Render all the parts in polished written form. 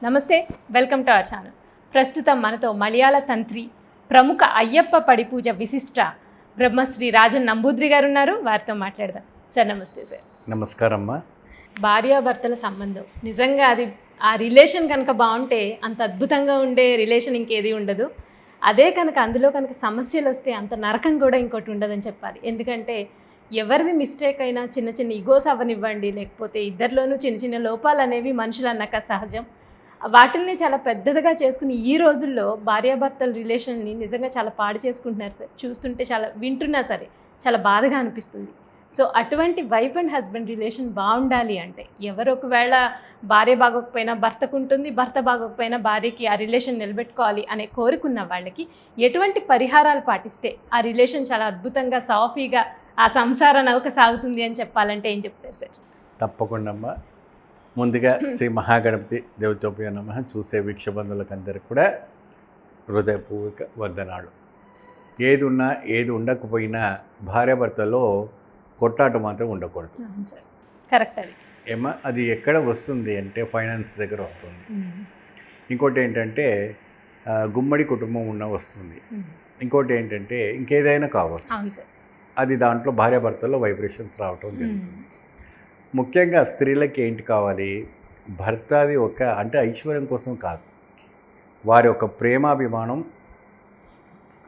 నమస్తే, welcome to our channel. ప్రస్తుతం మనతో మలయాళ తంత్రి, ప్రముఖ అయ్యప్ప పడిపూజ విశిష్ట బ్రహ్మశ్రీ రాజన్ నంబూద్రి గారు ఉన్నారు. వారితో మాట్లాడదాం. సార్ నమస్తే. సార్ నమస్కారం అమ్మా. భార్యాభర్తల సంబంధం నిజంగా అది ఆ రిలేషన్ కనుక బాగుంటే అంత అద్భుతంగా ఉండే రిలేషన్ ఇంకేది ఉండదు. అదే కనుక అందులో కనుక సమస్యలు వస్తే అంత నరకం కూడా ఇంకోటి ఉండదని చెప్పాలి. ఎందుకంటే ఎవరిది మిస్టేక్ అయినా చిన్న చిన్న ఇగోస్ అవ్వనివ్వండి, లేకపోతే ఇద్దరిలోనూ చిన్న చిన్న లోపాలు అనేవి మనుషులు అన్నాక సహజం. వాటిల్ని చాలా పెద్దదిగా చేసుకుని ఈ రోజుల్లో భార్యాభర్తల రిలేషన్ని నిజంగా చాలా పాడు చేసుకుంటున్నారు సార్. చూస్తుంటే చాలా వింటున్నా సరే చాలా బాధగా అనిపిస్తుంది. సో అటువంటి వైఫ్ అండ్ హస్బెండ్ రిలేషన్ బాగుండాలి అంటే ఎవరు ఒకవేళ భార్య బాగోకపోయినా భర్తకు ఉంటుంది, భర్త బాగోకపోయినా భార్యకి ఆ రిలేషన్ నిలబెట్టుకోవాలి అనే కోరుకున్న వాళ్ళకి ఎటువంటి పరిహారాలు పాటిస్తే ఆ రిలేషన్ చాలా అద్భుతంగా సాఫీగా ఆ సంసార నౌక సాగుతుంది అని చెప్పాలంటే ఏం చెప్తారు సార్? తప్పకుండా అమ్మా. ముందుగా శ్రీ మహాగణపతి దేవతోపయ నమః. చూసే వీక్షబంధువులకు అందరికి కూడా హృదయపూర్వక వందనాలు. ఏది ఉన్నా ఏది ఉండకపోయినా భార్యాభర్తలో కొట్లాట మాత్రం ఉండకూడదు. కరెక్ట్. అది ఏమా అది ఎక్కడ వస్తుంది అంటే ఫైనాన్స్ దగ్గర వస్తుంది. ఇంకోటి ఏంటంటే గుమ్మడి కుటుంబం ఉన్న వస్తుంది. ఇంకోటి ఏంటంటే ఇంకేదైనా కావచ్చు. అది దాంట్లో భార్యాభర్తల్లో వైబ్రేషన్స్ రావటం జరుగుతుంది. ముఖ్యంగా స్త్రీలకి ఏంటి కావాలి? భర్తది అంటే ఐశ్వర్యం కోసం కాదు, వారి యొక్క ప్రేమాభిమానం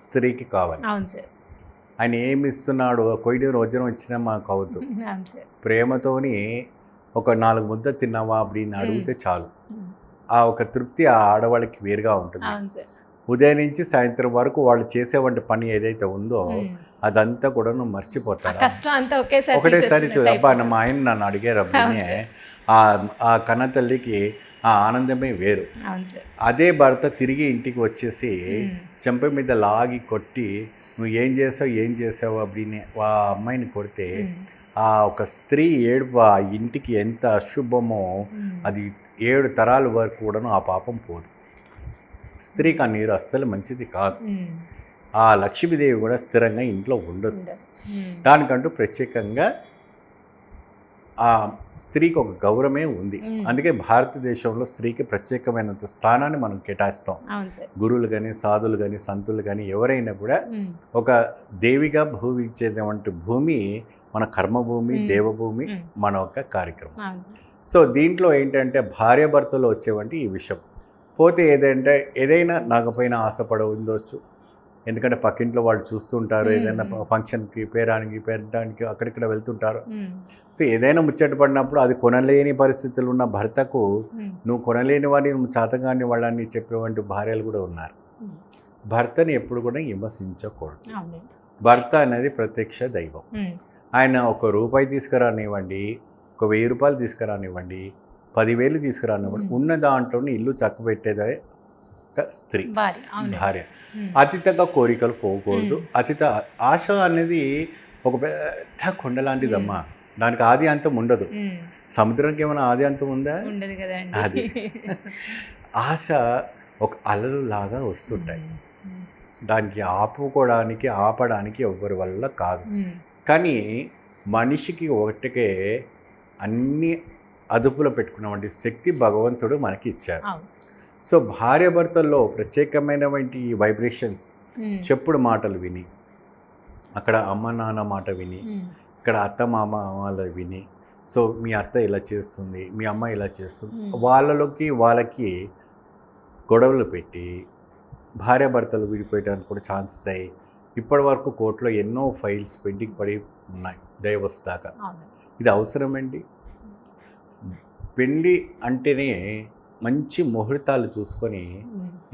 స్త్రీకి కావాలి. ఆయన ఏమి ఇస్తున్నాడు, కొయ్యి రోజున వచ్చినా మాకు అవద్దు. ప్రేమతోని ఒక 4 ముద్ద తిన్నావా அப்படின்னு అడిగితే చాలు. ఆ ఒక తృప్తి ఆ ఆడవాళ్ళకి వేరుగా ఉంటుంది. ఉదయం నుంచి సాయంత్రం వరకు వాళ్ళు చేసేవంటి పని ఏదైతే ఉందో అదంతా కూడా నువ్వు మర్చిపోతారు. ఒకటేసారి అబ్బా మా ఆయన నన్ను అడిగారు అబ్బనే ఆ కన్న తల్లికి ఆ ఆనందమే వేరు. అదే భర్త తిరిగి ఇంటికి వచ్చేసి చెంప మీద లాగి కొట్టి నువ్వు ఏం చేసావు அப்படின்னு ఆ అమ్మాయిని కొడితే ఆ ఒక స్త్రీ ఏడుపు ఆ ఇంటికి ఎంత అశుభమో అది 7 తరాల వరకు కూడాను ఆ పాపం పోదు. స్త్రీకి ఆ నీరు అస్సలు మంచిది కాదు. ఆ లక్ష్మీదేవి కూడా స్థిరంగా ఇంట్లో ఉండదు. దానికంటూ ప్రత్యేకంగా ఆ స్త్రీకి ఒక గౌరవమే ఉంది. అందుకే భారతదేశంలో స్త్రీకి ప్రత్యేకమైనంత స్థానాన్ని మనం కేటాయిస్తాం. గురువులు కానీ సాధువులు కానీ సంతులు కానీ ఎవరైనా కూడా ఒక దేవిగా భూమించేటువంటి భూమి మన కర్మభూమి, దేవభూమి మన ఒక కార్యక్రమం. సో దీంట్లో ఏంటంటే భార్యాభర్తలు వచ్చేవంటి ఈ విషయం పోతే ఏదైనా నాకుపైన ఆశపడ ఉండొచ్చు. ఎందుకంటే పక్కింట్లో వాళ్ళు చూస్తుంటారు, ఏదైనా ఫంక్షన్కి పేరానికి అక్కడిక్కడ వెళ్తుంటారు. సో ఏదైనా ముచ్చట పడినప్పుడు అది కొనలేని పరిస్థితులు ఉన్న భర్తకు నువ్వు కొనలేని వాడిని, నువ్వు చాతగాని వాళ్ళని చెప్పేవంటి భార్యలు కూడా ఉన్నారు. భర్తని ఎప్పుడు కూడా విమర్శించకూడదు. భర్త అనేది ప్రత్యక్ష దైవం. ఆయన ₹1 తీసుకురానివ్వండి, ఒక 1000 రూపాయలు తీసుకురానివ్వండి, 10,000 తీసుకురానివ్వండి, ఉన్న దాంట్లోనే ఇల్లు చక్కబెట్టేదే ఒక స్త్రీ భార్య. అతిథగా కోరికలు పోకూడదు. ఆశ అనేది ఒక పెద్ద కొండ లాంటిదమ్మా. దానికి ఆది అంతం ఉండదు. సముద్రానికి ఏమైనా ఆది అంతం ఉందా? అది ఆశ ఒక అలలు లాగా వస్తుంటాయి. దానికి ఆపడానికి ఎవరి వల్ల కాదు. కానీ మనిషికి ఒకటికే అన్ని అదుపులో పెట్టుకున్నటువంటి శక్తి భగవంతుడు మనకి ఇచ్చారు. సో భార్యాభర్తల్లో ప్రత్యేకమైనటువంటి ఈ వైబ్రేషన్స్, చెప్పుడు మాటలు విని, అక్కడ అమ్మ నాన్న మాట విని, ఇక్కడ అత్త మామ వాళ్ళ విని, సో మీ అత్త ఇలా చేస్తుంది, మీ అమ్మ ఇలా చేస్తుంది, వాళ్ళకి గొడవలు పెట్టి భార్యాభర్తలు విడిపోయడానికి కూడా ఛాన్సెస్ అయ్యి ఇప్పటి వరకు కోర్టులో ఎన్నో ఫైల్స్ పెండింగ్ పడి ఉన్నాయి డైవర్స్ దాకా. ఇది అవసరమండి? పెళ్ళి అంటేనే మంచి ముహూర్తాలు చూసుకొని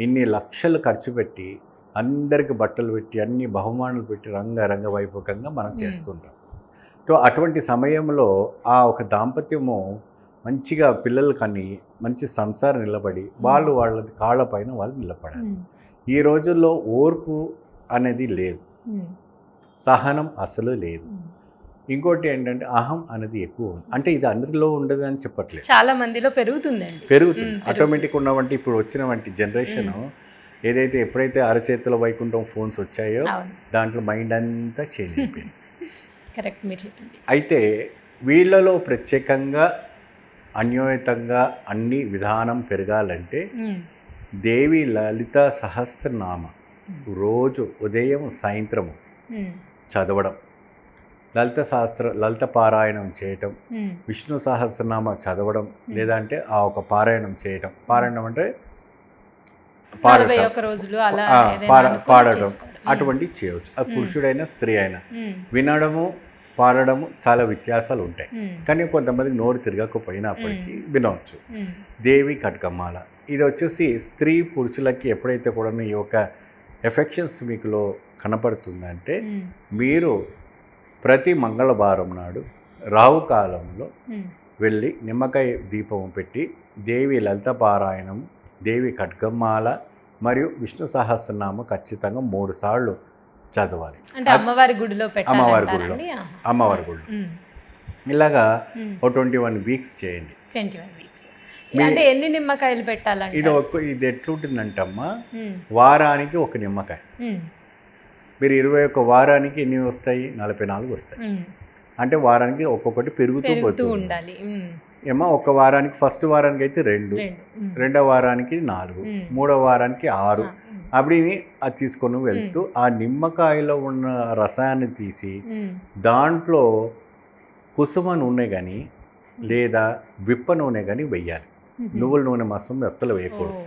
ఇన్ని లక్షలు ఖర్చు పెట్టి అందరికి బట్టలు పెట్టి అన్ని బహుమానాలు పెట్టి రంగ వైభోగంగా మనం చేస్తుంటాం. సో అటువంటి సమయంలో ఆ ఒక దాంపత్యము మంచిగా పిల్లలు కని మంచి సంసారం నిలబడి వాళ్ళ కాళ్ళపైన వాళ్ళు నిలబడాలి. ఈ రోజుల్లో ఓర్పు అనేది లేదు, సహనం అసలు లేదు. ఇంకోటి ఏంటంటే అహం అనేది ఎక్కువ ఉంది. అంటే ఇది అందరిలో ఉండదు అని చెప్పట్లేదు, చాలా మందిలో పెరుగుతుంది. ఆటోమేటిక్ ఉన్నవంటి ఇప్పుడు వచ్చినవంటి జనరేషన్ ఏదైతే ఎప్పుడైతే అరచేతుల వైకుంఠం ఫోన్స్ వచ్చాయో దాంట్లో మైండ్ అంతా చేంజ్ అయిపోయింది. కరెక్ట్ మీరు చెప్పింది. అయితే వీళ్ళలో ప్రత్యేకంగా అన్యోన్యతంగా అన్ని విధానం పెరగాలంటే దేవి లలిత సహస్రనామ రోజు ఉదయం సాయంత్రము చదవడం, లలిత పారాయణం చేయటం, విష్ణు సహస్రనామ చదవడం, లేదంటే ఆ ఒక పారాయణం చేయటం. పారాయణం అంటే పాడటం అటువంటివి చేయవచ్చు. అది పురుషుడైనా స్త్రీ అయినా. వినడము పాడడము చాలా వ్యత్యాసాలు ఉంటాయి, కానీ కొంతమందికి నోరు తిరగకపోయినప్పటికీ వినవచ్చు. దేవి ఖడ్గమాల ఇది వచ్చేసి స్త్రీ పురుషులకి ఎప్పుడైతే కూడా ఈ యొక్క ఎఫెక్షన్స్ మీకులో కనపడుతుందంటే మీరు ప్రతి మంగళవారం నాడు రాహుకాలంలో వెళ్ళి నిమ్మకాయ దీపం పెట్టి దేవి లలిత పారాయణం, దేవి ఖడ్గమాల మరియు విష్ణు సహస్రనామం ఖచ్చితంగా 3 సార్లు చదవాలి. అమ్మవారి గుడిలో ఇలాగా ఒక 21 వీక్స్ చేయండి. 21 వీక్స్ అంటే ఎన్ని నిమ్మకాయలు పెట్టాలంటే ఇది ఎట్లుంటుందంటమ్మా, వారానికి ఒక నిమ్మకాయ. మీరు 21 వారానికి ఎన్ని వస్తాయి? 44 వస్తాయి. అంటే వారానికి ఒక్కొక్కటి పెరుగుతూ ఉండాలి. ఏమో ఒక వారానికి ఫస్ట్ వారానికి అయితే 2, రెండవ వారానికి 4, మూడవ వారానికి 6 అప్పుడు అది తీసుకొని వెళ్తూ ఆ నిమ్మకాయలో ఉన్న రసాన్ని తీసి దాంట్లో కుసుమ నూనె కానీ లేదా విప్ప నూనె కానీ వెయ్యాలి. నువ్వుల నూనె మాత్రం అస్సలు వేయకూడదు.